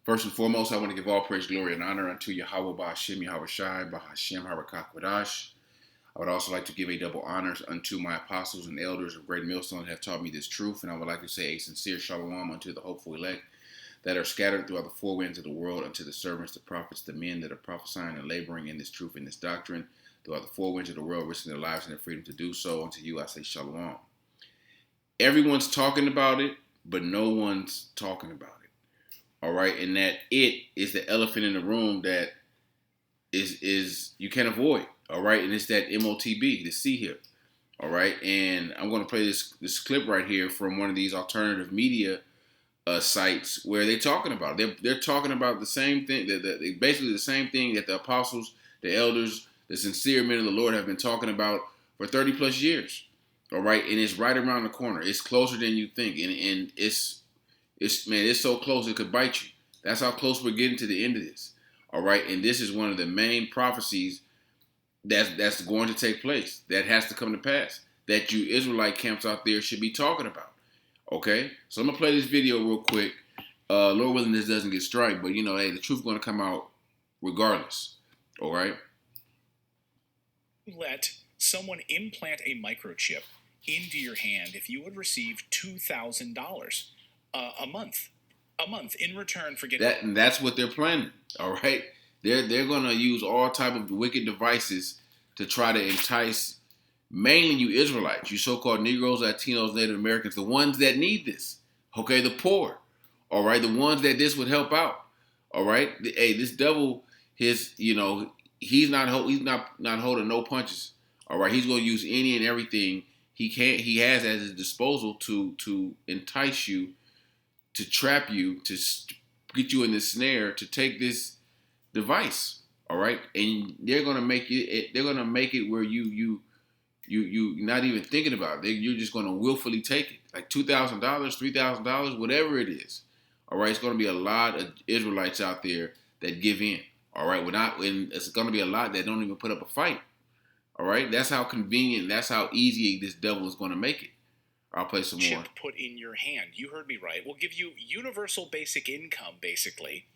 First and foremost, I want to give all praise, glory, and honor unto Yahawah, Bahasham, Yahawashi, Bahasham, Harakakwadash. I would also like to give a double honors unto my apostles and elders of Great Millstone that have taught me this truth, and I would like to say a sincere shalom unto the hopeful elect that are scattered throughout the four winds of the world, unto the servants, the prophets, the men that are prophesying and laboring in this truth and this doctrine throughout the four winds of the world, risking their lives and their freedom to do so. Unto you I say shalom. Everyone's talking about it, but no one's talking about it. All right, and that it is the elephant in the room that is you can't avoid. All right, and it's that MOTB, the C here. All right, and I'm going to play this clip right here from one of these alternative media sites where they're talking about it. They're talking about the same thing. Basically the same thing that the apostles, the elders, the sincere men of the Lord have been talking about for 30 plus years. All right, and it's right around the corner. It's closer than you think, and it's so close it could bite you. That's how close we're getting to the end of this. All right, and this is one of the main prophecies that's going to take place, that has to come to pass, that you Israelite camps out there should be talking about. Okay, so I'm gonna play this video real quick. Lord willing, this doesn't get strike, but hey, the truth's gonna come out regardless. All right. Let someone implant a microchip into your hand if you would receive $2,000 a month in return for getting that. And that's what they're planning. All right, they're gonna use all type of wicked devices to try to entice mainly you Israelites, you so-called Negroes, Latinos, Native Americans, the ones that need this. Okay, the poor. All right, the ones that this would help out. All right, hey, this devil, he's not holding no punches. All right, he's gonna use any and everything he has at his disposal to entice you, to trap you, to get you in this snare, to take this device. All right, and they're gonna make it. They're gonna make it where you not even thinking about it. You're just gonna willfully take it, like $2,000, $3,000, whatever it is. All right, it's gonna be a lot of Israelites out there that give in. All right, and it's gonna be a lot that don't even put up a fight. All right, that's how convenient, that's how easy this devil is gonna make it. I'll play some more. Chip put in your hand. You heard me right. We'll give you universal basic income, basically,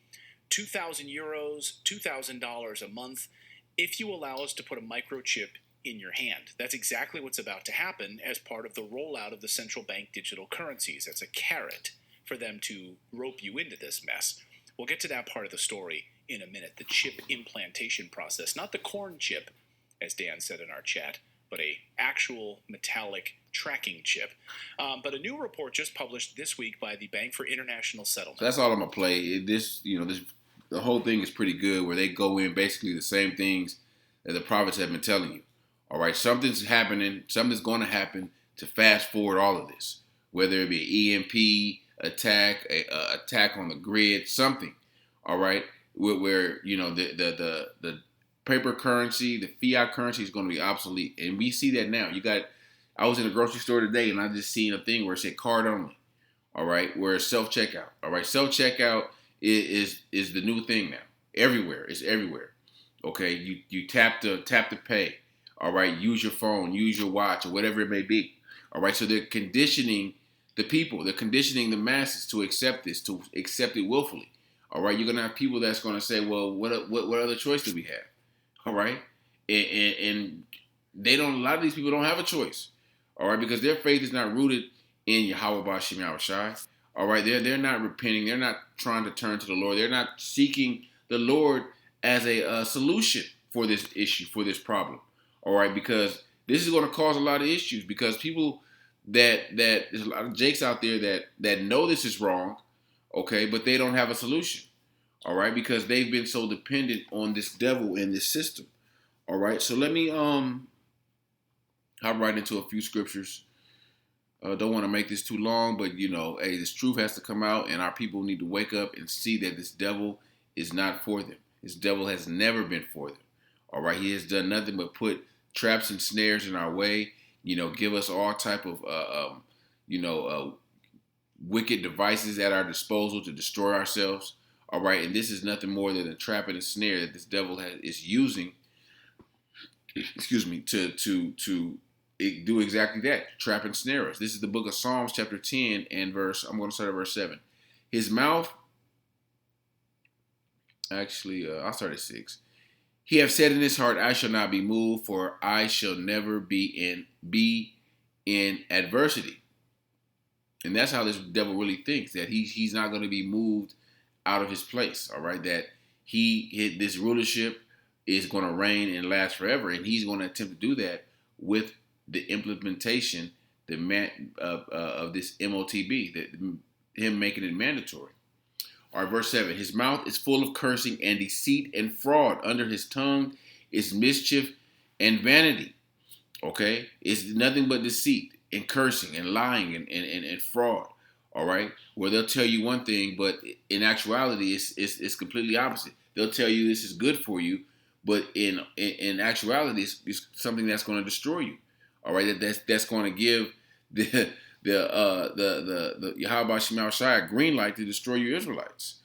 2,000 euros, $2,000 a month, if you allow us to put a microchip in your hand. That's exactly what's about to happen as part of the rollout of the central bank digital currencies. That's a carrot for them to rope you into this mess. We'll get to that part of the story in a minute, the chip implantation process. Not the corn chip, as Dan said in our chat, but a actual metallic tracking chip. But a new report just published this week by the Bank for International Settlement. So that's all I'm going to play. The whole thing is pretty good, where they go in basically the same things that the prophets have been telling you. All right, something's happening. Something's going to happen to fast forward all of this, whether it be an EMP attack, a attack on the grid, something. All right, where the paper currency, the fiat currency is going to be obsolete, and we see that now. I was in a grocery store today, and I just seen a thing where it said card only. All right, where it's self checkout. All right, self checkout is the new thing now. Everywhere, it's everywhere. Okay, you tap to pay. All right, use your phone, use your watch, or whatever it may be. All right, so they're conditioning the people, they're conditioning the masses to accept this, to accept it willfully. All right, you're gonna have people that's gonna say, well, what other choice do we have? All right, and they don't. A lot of these people don't have a choice. All right, because their faith is not rooted in Yahawah, Bahasham, Yahawashi. All right, they're not repenting. They're not trying to turn to the Lord. They're not seeking the Lord as a solution for this issue, for this problem. All right, because this is going to cause a lot of issues, because people that there's a lot of jakes out there that know this is wrong, okay, but they don't have a solution. All right, because they've been so dependent on this devil and this system. All right, so let me hop right into a few scriptures. Don't want to make this too long, but hey, this truth has to come out, and our people need to wake up and see that this devil is not for them. This devil has never been for them. All right, he has done nothing but put traps and snares in our way. Give us all type of wicked devices at our disposal to destroy ourselves. All right, and this is nothing more than a trap and a snare that this devil is using. Excuse me, to do exactly that, trap and snare us. This is the book of Psalms, chapter 10, and I'm going to start at verse 7. His mouth Actually, I'll start at 6. He have said in his heart, I shall not be moved, for I shall never be in adversity. And that's how this devil really thinks, that he's not going to be moved out of his place. All right, that this rulership is going to reign and last forever, and he's going to attempt to do that with the implementation of this MOTB, that him making it mandatory. All right, verse 7. His mouth is full of cursing and deceit and fraud. Under his tongue is mischief and vanity. Okay? It's nothing but deceit and cursing and lying and fraud. All right? Where they'll tell you one thing, but in actuality, it's completely opposite. They'll tell you this is good for you, but in actuality, it's something that's going to destroy you. All right? That's going to give the Yahawashi green light to destroy you Israelites.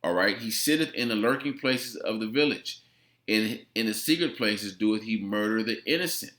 All right, he sitteth in the lurking places of the village. In the secret places doeth he murder the innocent.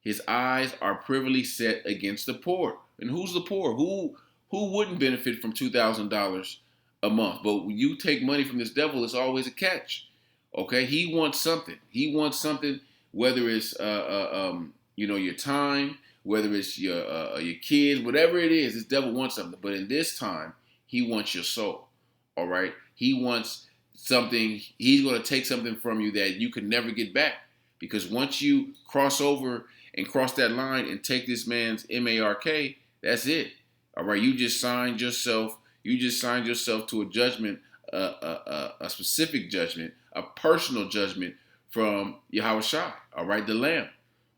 His eyes are privily set against the poor. And who's the poor? Who wouldn't benefit from $2,000 a month? But when you take money from this devil, it's always a catch. Okay, he wants something. He wants something, whether it's your time, whether it's your kids, whatever it is, this devil wants something. But in this time, he wants your soul. All right? He wants something. He's going to take something from you that you can never get back. Because once you cross over and cross that line and take this man's mark, that's it. All right? You just signed yourself. You just signed yourself to a judgment, a specific judgment, a personal judgment from Yahawashi. All right? The Lamb.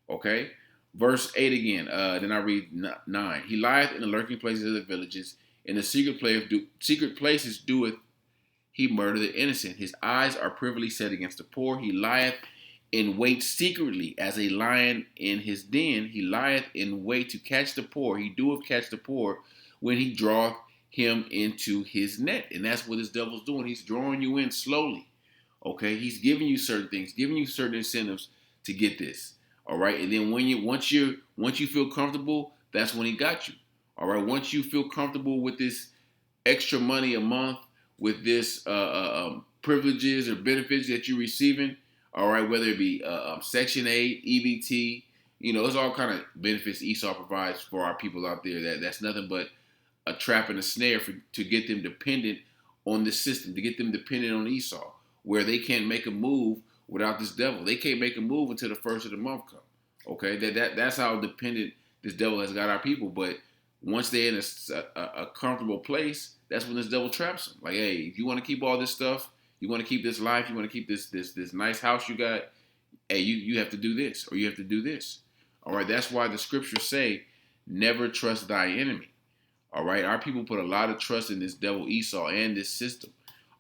Okay? Verse 8 again. Then I read 9. He lieth in the lurking places of the villages. In the secret places doeth he murder the innocent. His eyes are privily set against the poor. He lieth in wait secretly as a lion in his den. He lieth in wait to catch the poor. He doeth catch the poor when he draweth him into his net. And that's what this devil's doing. He's drawing you in slowly. Okay? He's giving you certain things, giving you certain incentives to get this. All right? And then once you feel comfortable, that's when he got you. All right? Once you feel comfortable with this extra money a month, with this privileges or benefits that you're receiving, all right, whether it be Section 8, EBT, there's all kind of benefits Esau provides for our people out there. That's nothing but a trap and a snare to get them dependent on the system, to get them dependent on Esau, where they can't make a move without this devil. They can't make a move until the first of the month comes. Okay, that's how dependent this devil has got our people. But once they're in a comfortable place, that's when this devil traps them. Like, hey, if you want to keep all this stuff, you want to keep this life, you want to keep this nice house you got, hey, you have to do this, or you have to do this. All right, that's why the scriptures say, never trust thy enemy. All right, our people put a lot of trust in this devil Esau and this system.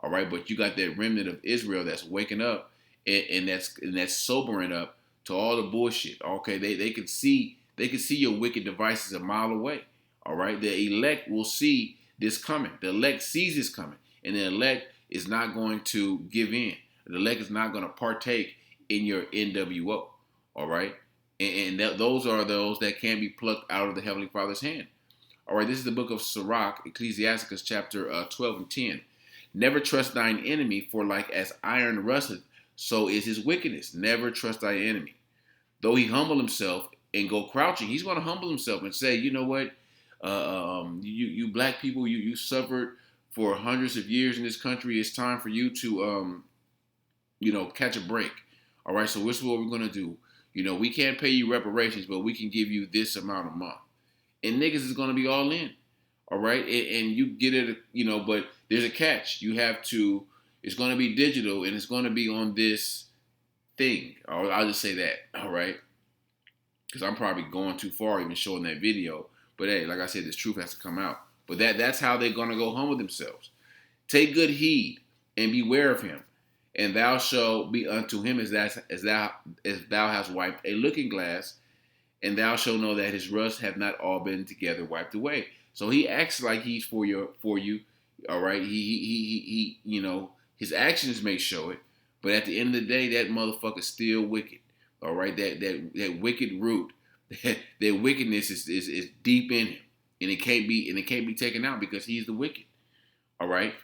All right, but you got that remnant of Israel that's waking up and that's sobering up to all the bullshit. Okay, they can see your wicked devices a mile away. All right, the elect will see this coming. The elect sees this coming, and the elect is not going to give in. The elect is not going to partake in your NWO. All right, and those are those that can be plucked out of the Heavenly Father's hand. All right, this is the book of Sirach, Ecclesiasticus chapter 12 and 10. Never trust thine enemy, for like as iron rusteth, so is his wickedness. Never trust thy enemy. Though he humble himself and go crouching, he's going to humble himself and say, you know what? You black people, you suffered for hundreds of years in this country. It's time for you to, catch a break. All right, so this is what we're going to do. We can't pay you reparations, but we can give you this amount a month. And niggas is going to be all in. All right, and you get it, but there's a catch. It's going to be digital, and it's going to be on this thing. I'll just say that, all right? Because I'm probably going too far even showing that video. But hey, like I said, this truth has to come out. But that's how they're going to go humble themselves. Take good heed and beware of him, and thou shalt be unto him as thou hast wiped a looking glass, and thou shalt know that his rust have not all been together wiped away. So he acts like he's for you. All right, he his actions may show it, but at the end of the day, that motherfucker's still wicked. All right, that wicked root, that wickedness is deep in him, and it can't be taken out because he's the wicked. All right.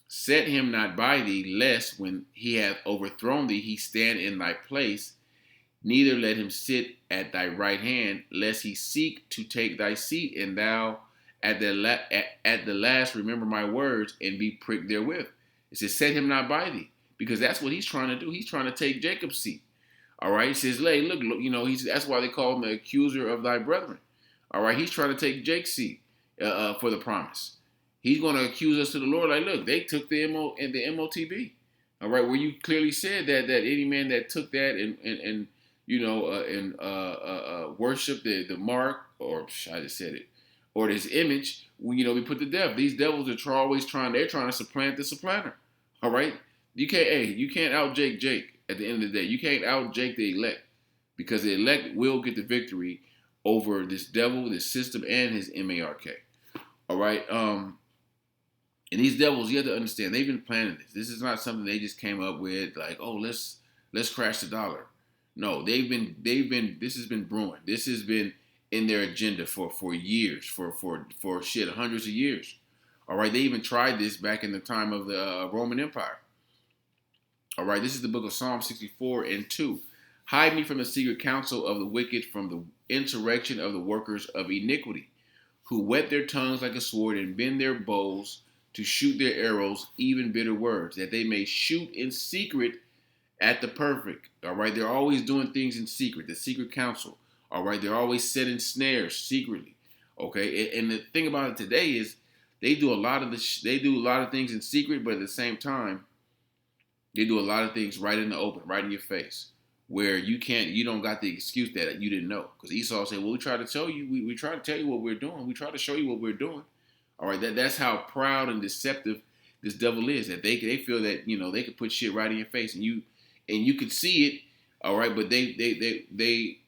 Set him not by thee, lest when he hath overthrown thee, he stand in thy place. Neither let him sit at thy right hand, lest he seek to take thy seat, and thou at the last remember my words and be pricked therewith. It says, set him not by thee, because that's what he's trying to do. He's trying to take Jacob's seat. All right, he says, "Lay, look, that's why they call him the accuser of thy brethren." All right, he's trying to take Jake's seat for the promise. He's going to accuse us to the Lord. Like, look, they took the MOTB. All right, where you clearly said that any man that took that and worship the mark, or I just said it, or this image, we put to death. These devils are always trying to supplant the supplanter. All right, you can't out Jake. At the end of the day, you can't out Jake the elect, because the elect will get the victory over this devil, this system, and his mark. All right, and these devils, you have to understand, they've been planning this. This is not something they just came up with, like, oh, let's crash the dollar. No, this has been brewing. This has been in their agenda for years, for hundreds of years. All right, they even tried this back in the time of the Roman Empire. All right, this is the book of Psalm 64 and 2. Hide me from the secret counsel of the wicked, from the insurrection of the workers of iniquity, who whet their tongues like a sword and bend their bows to shoot their arrows, even bitter words, that they may shoot in secret at the perfect. All right, they're always doing things in secret, the secret counsel. All right, they're always setting snares secretly. Okay, and the thing about it today is they do a lot of things in secret, but at the same time, they do a lot of things right in the open, right in your face, where you don't got the excuse that you didn't know. Because Esau said, well, we try to tell you, we try to tell you what we're doing. We try to show you what we're doing. All right, that's how proud and deceptive this devil is, that they feel that, they could put shit right in your face and you could see it. All right, but they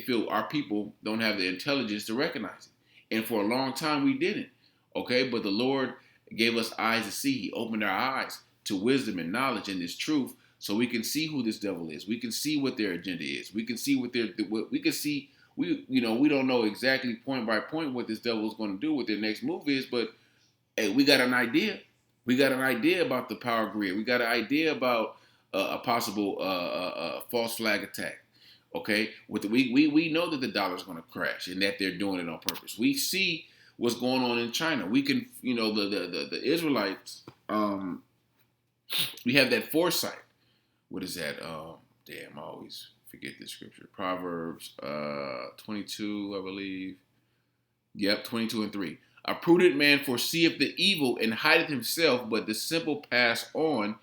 feel our people don't have the intelligence to recognize it. And for a long time we didn't. Okay, but the Lord gave us eyes to see. He opened our eyes to wisdom and knowledge and this truth, so we can see who this devil is. We can see what their agenda is. We can see we don't know exactly point by point what this devil is going to do, what their next move is, but hey, we got an idea. We got an idea about the power grid. We got an idea about a possible false flag attack. Okay, we know that the dollar is going to crash and that they're doing it on purpose. We see what's going on in China. We can, the Israelites. We have that foresight. What is that? I always forget this scripture. Proverbs 22, I believe. Yep, 22 and 3. A prudent man foreseeth the evil and hideth himself, but the simple pass on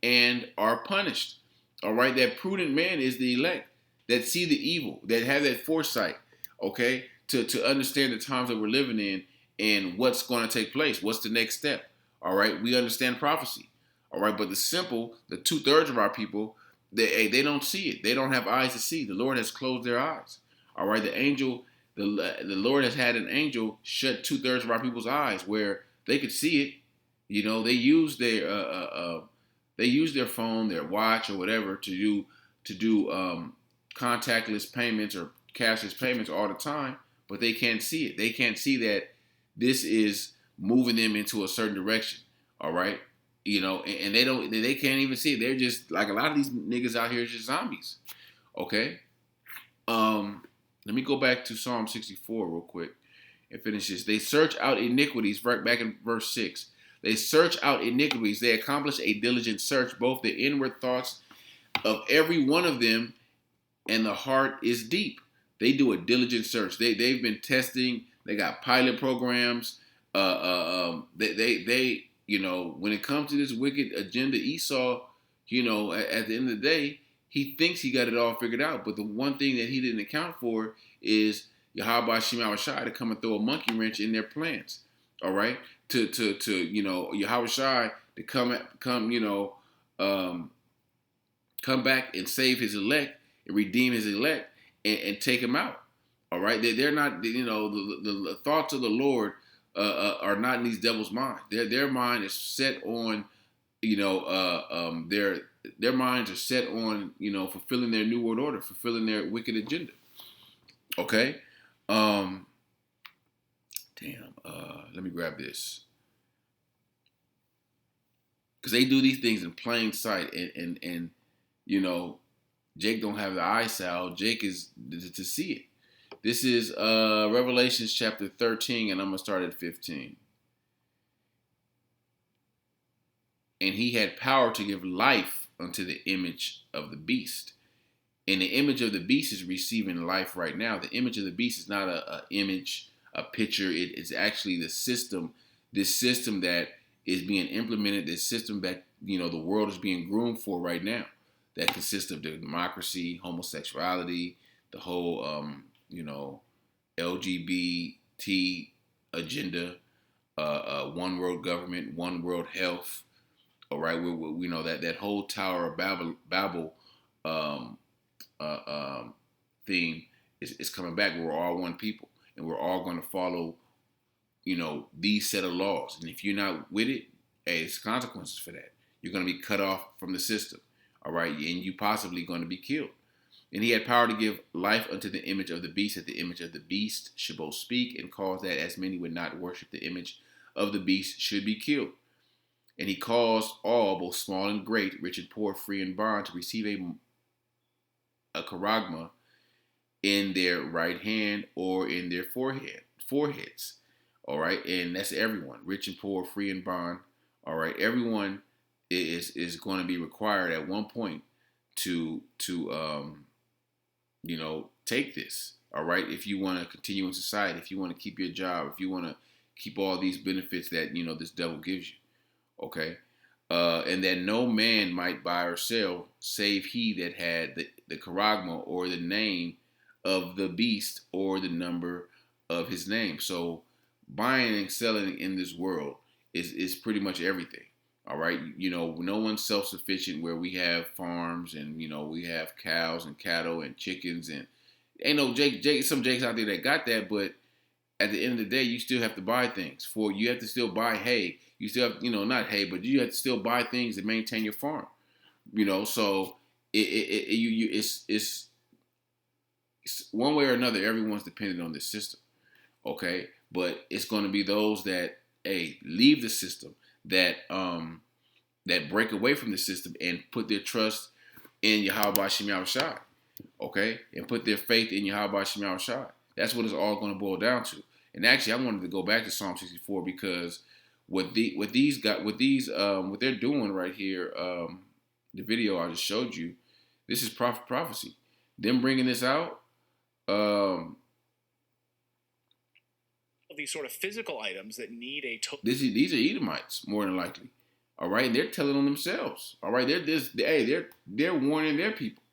and are punished. All right, that prudent man is the elect that see the evil, that have that foresight, okay, to understand the times that we're living in and what's going to take place. What's the next step? All right, we understand prophecy. All right, but the 2/3 of our people, they don't see it. They don't have eyes to see. The Lord has closed their eyes. All right, the Lord has had an angel shut 2/3 of our people's eyes where they could see it. They use their phone, their watch, or whatever to do contactless payments or cashless payments all the time, but they can't see it. They can't see that this is moving them into a certain direction. All right. And they can't even see it. They're just like a lot of these niggas out here is just zombies. Okay. Let me go back to Psalm 64 real quick and finish this. They search out iniquities, right back in verse 6. They search out iniquities. They accomplish a diligent search, both the inward thoughts of every one of them, and the heart is deep. They do a diligent search. They've been testing. They got pilot programs. When it comes to this wicked agenda, Esau, at the end of the day, he thinks he got it all figured out. But the one thing that he didn't account for is Yahawashi to come and throw a monkey wrench in their plans. All right, to Yahawashi to come back and save his elect and redeem his elect and take him out. All right, they're not, the thoughts of the Lord are not in these devils' mind. Their mind is set on, their minds are set on, fulfilling their new world order, fulfilling their wicked agenda. Okay. Let me grab this. because they do these things in plain sight, and you know, Jake don't have the eyesight. Jake is to see it. This is Revelations chapter 13, and I'm gonna start at 15. And he had power to give life unto the image of the beast. And the image of the beast is receiving life right now. The image of the beast is not a image, a picture. It's actually the system, this system that is being implemented, this system that, you know, the world is being groomed for right now. That consists of the democracy, homosexuality, the whole, you know, LGBT agenda, one world government, one world health. All right, we know that whole Tower of Babel um, theme is coming back. We're all one people, and we're all going to follow, you know, these set of laws. And if you're not with it, hey, it's consequences for that. You're going to be cut off from the system. All right, and you possibly going to be killed. And he had power to give life unto the image of the beast, that the image of the beast should both speak and cause that as many would not worship the image of the beast should be killed. And he caused all, both small and great, rich and poor, free and bond, to receive a charagma in their right hand or in their foreheads. All right, and that's everyone, rich and poor, free and bond. All right, everyone is going to be required at one point to you know, take this. All right, if you want to continue in society, if you want to keep your job, if you want to keep all these benefits that, you know, this devil gives you. Okay, and that no man might buy or sell save he that had the charagma or the name of the beast or the number of his name. So buying and selling in this world is pretty much everything. All right, you know, no one's self-sufficient where we have farms and, you know, we have cows and cattle and chickens, and ain't no some Jakes out there that got that, but at the end of the day, you still have to buy things. You have to still buy hay. You still have, you know, not hay, but you have to still buy things to maintain your farm. You know, so it's one way or another. Everyone's dependent on this system. Okay, but it's going to be those that leave the system, that that break away from the system and put their trust in Yahawashi. Okay, and put their faith in Yahawashi. That's what it's all going to boil down to. And actually, I wanted to go back to Psalm 64 because what they're doing right here, the video I just showed you, this is prophecy. Them bringing this out, these sort of physical items that need a these are Edomites more than likely. All right, and they're telling on themselves. All right, they're warning their people.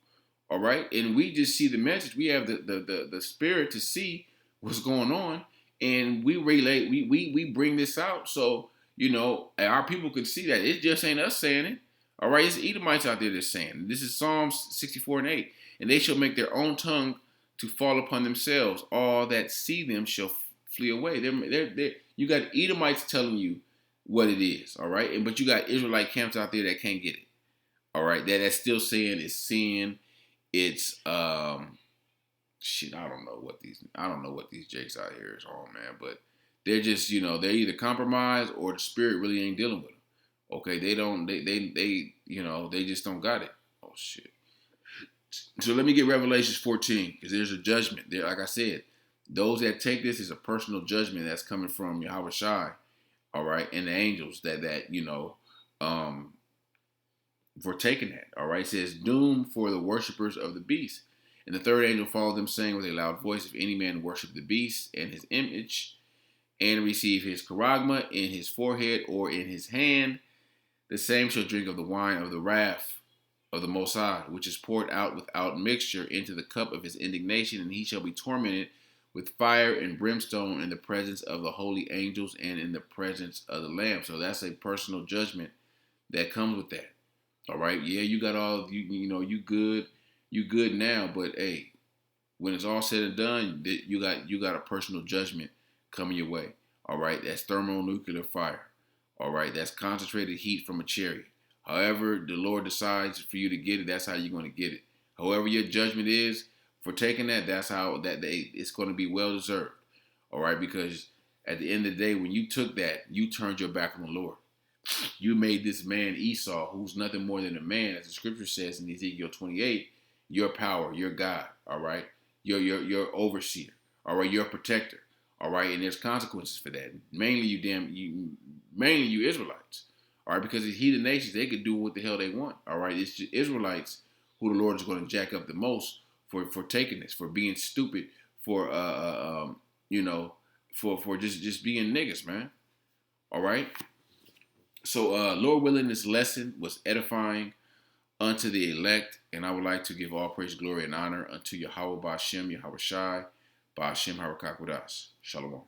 All right, and we just see the message. We have the spirit to see what's going on, and we relate. We bring this out so, you know, our people could see that it just ain't us saying it. All right, it's Edomites out there that's saying. This is Psalms 64 and 8, and they shall make their own tongue to fall upon themselves. All that see them shall flee away. You got Edomites telling you what it is. All right, but you got Israelite camps out there that can't get it. All right, that's still saying it's sin. It's shit. I don't know what these jakes out here is on, man. But they're just, you know, they're either compromised or the spirit really ain't dealing with them. Okay, they you know, they just don't got it. Oh shit. So let me get Revelations 14 because there's a judgment there. Like I said, those that take this is a personal judgment that's coming from Yahawashi. All right, and the angels that you know, for taking that. All right, it says doom for the worshipers of the beast. And the third angel followed them, saying with a loud voice, if any man worship the beast and his image, and receive his charagma in his forehead or in his hand, the same shall drink of the wine of the wrath of the Most High, which is poured out without mixture into the cup of his indignation, and he shall be tormented with fire and brimstone in the presence of the holy angels and in the presence of the Lamb. So that's a personal judgment that comes with that. All right, yeah, you got all you know, you good now, but hey, when it's all said and done, you got a personal judgment coming your way. All right, that's thermonuclear fire. All right, that's concentrated heat from a chariot. However the Lord decides for you to get it, that's how you're going to get it. However your judgment is for taking that, that's how it's going to be well deserved. All right, because at the end of the day, when you took that, you turned your back on the Lord. You made this man Esau, who's nothing more than a man, as the scripture says in Ezekiel 28, your power, your God, all right? Your overseer, all right, your protector, all right, and there's consequences for that. Mainly you Israelites, all right, because the heathen nations, they could do what the hell they want, all right? It's just Israelites who the Lord is going to jack up the most for taking this, for being stupid, for you know, for just being niggas, man. All right. So, Lord willing, this lesson was edifying unto the elect, and I would like to give all praise, glory, and honor unto Yahawah, Bahasham, Yahawashi, Bahasham, Harakak with us. Shalom.